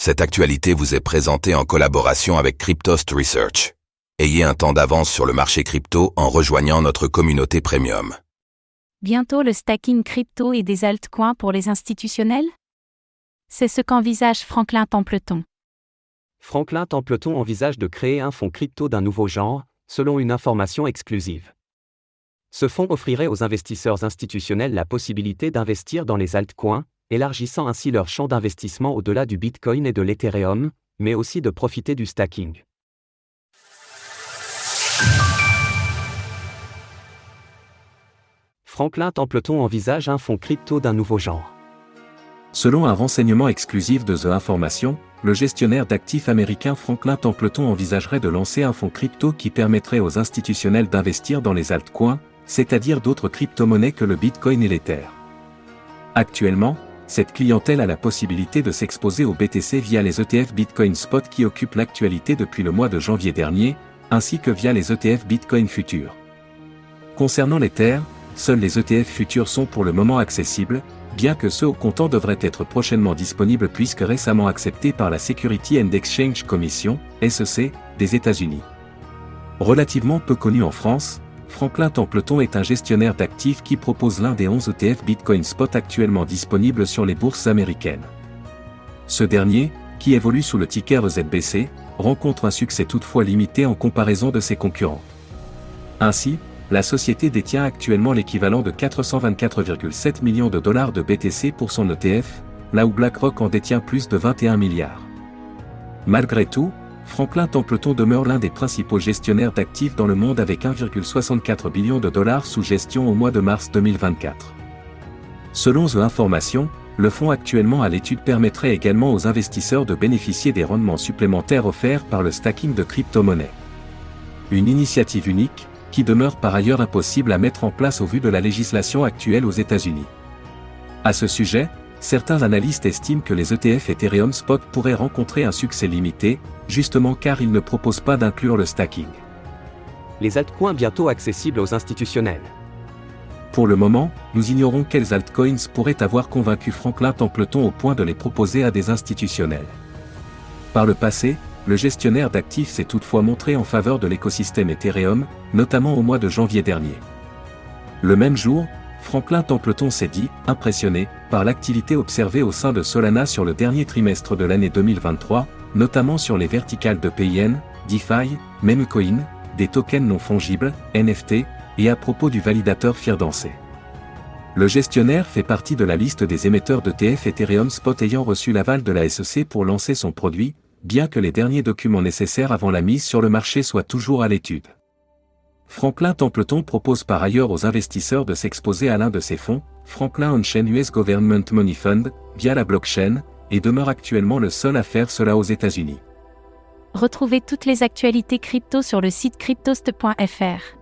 Cette actualité vous est présentée en collaboration avec Cryptost Research. Ayez un temps d'avance sur le marché crypto en rejoignant notre communauté premium. Bientôt le stacking crypto et des altcoins pour les institutionnels? C'est ce qu'envisage Franklin Templeton. Franklin Templeton envisage de créer un fonds crypto d'un nouveau genre, selon une information exclusive. Ce fonds offrirait aux investisseurs institutionnels la possibilité d'investir dans les altcoins, élargissant ainsi leur champ d'investissement au-delà du Bitcoin et de l'Ethereum, mais aussi de profiter du stacking. Franklin Templeton envisage un fonds crypto d'un nouveau genre. Selon un renseignement exclusif de The Information, le gestionnaire d'actifs américain Franklin Templeton envisagerait de lancer un fonds crypto qui permettrait aux institutionnels d'investir dans les altcoins, c'est-à-dire d'autres crypto-monnaies que le Bitcoin et l'Ether. Actuellement, cette clientèle a la possibilité de s'exposer au BTC via les ETF Bitcoin Spot qui occupent l'actualité depuis le mois de janvier dernier, ainsi que via les ETF Bitcoin Futures. Concernant l'Ether, seuls les ETF futurs sont pour le moment accessibles, bien que ceux au comptant devraient être prochainement disponibles puisque récemment acceptés par la Security and Exchange Commission, SEC, des États-Unis. Relativement peu connu en France, Franklin Templeton est un gestionnaire d'actifs qui propose l'un des 11 ETF Bitcoin Spot actuellement disponibles sur les bourses américaines. Ce dernier, qui évolue sous le ticker EZBC, rencontre un succès toutefois limité en comparaison de ses concurrents. Ainsi, la société détient actuellement l'équivalent de 424,7 millions de dollars de BTC pour son ETF, là où BlackRock en détient plus de 21 milliards. Malgré tout, Franklin Templeton demeure l'un des principaux gestionnaires d'actifs dans le monde avec 1,64 billion de dollars sous gestion au mois de mars 2024. Selon The Information, le fonds actuellement à l'étude permettrait également aux investisseurs de bénéficier des rendements supplémentaires offerts par le stacking de crypto-monnaies. Une initiative unique, qui demeure par ailleurs impossible à mettre en place au vu de la législation actuelle aux États-Unis. À ce sujet, certains analystes estiment que les ETF Ethereum Spot pourraient rencontrer un succès limité, justement car ils ne proposent pas d'inclure le stacking. Les altcoins bientôt accessibles aux institutionnels. Pour le moment, nous ignorons quels altcoins pourraient avoir convaincu Franklin Templeton au point de les proposer à des institutionnels. Par le passé, le gestionnaire d'actifs s'est toutefois montré en faveur de l'écosystème Ethereum, notamment au mois de janvier dernier. Le même jour, Franklin Templeton s'est dit « impressionné » par l'activité observée au sein de Solana sur le dernier trimestre de l'année 2023, notamment sur les verticales de PIN, DeFi, Memecoin, des tokens non fongibles, NFT, et à propos du validateur Firdancé. Le gestionnaire fait partie de la liste des émetteurs d'ETF Ethereum Spot ayant reçu l'aval de la SEC pour lancer son produit, bien que les derniers documents nécessaires avant la mise sur le marché soient toujours à l'étude. Franklin Templeton propose par ailleurs aux investisseurs de s'exposer à l'un de ses fonds, Franklin On-Chain US Government Money Fund, via la blockchain, et demeure actuellement le seul à faire cela aux États-Unis. Retrouvez toutes les actualités crypto sur le site cryptost.fr.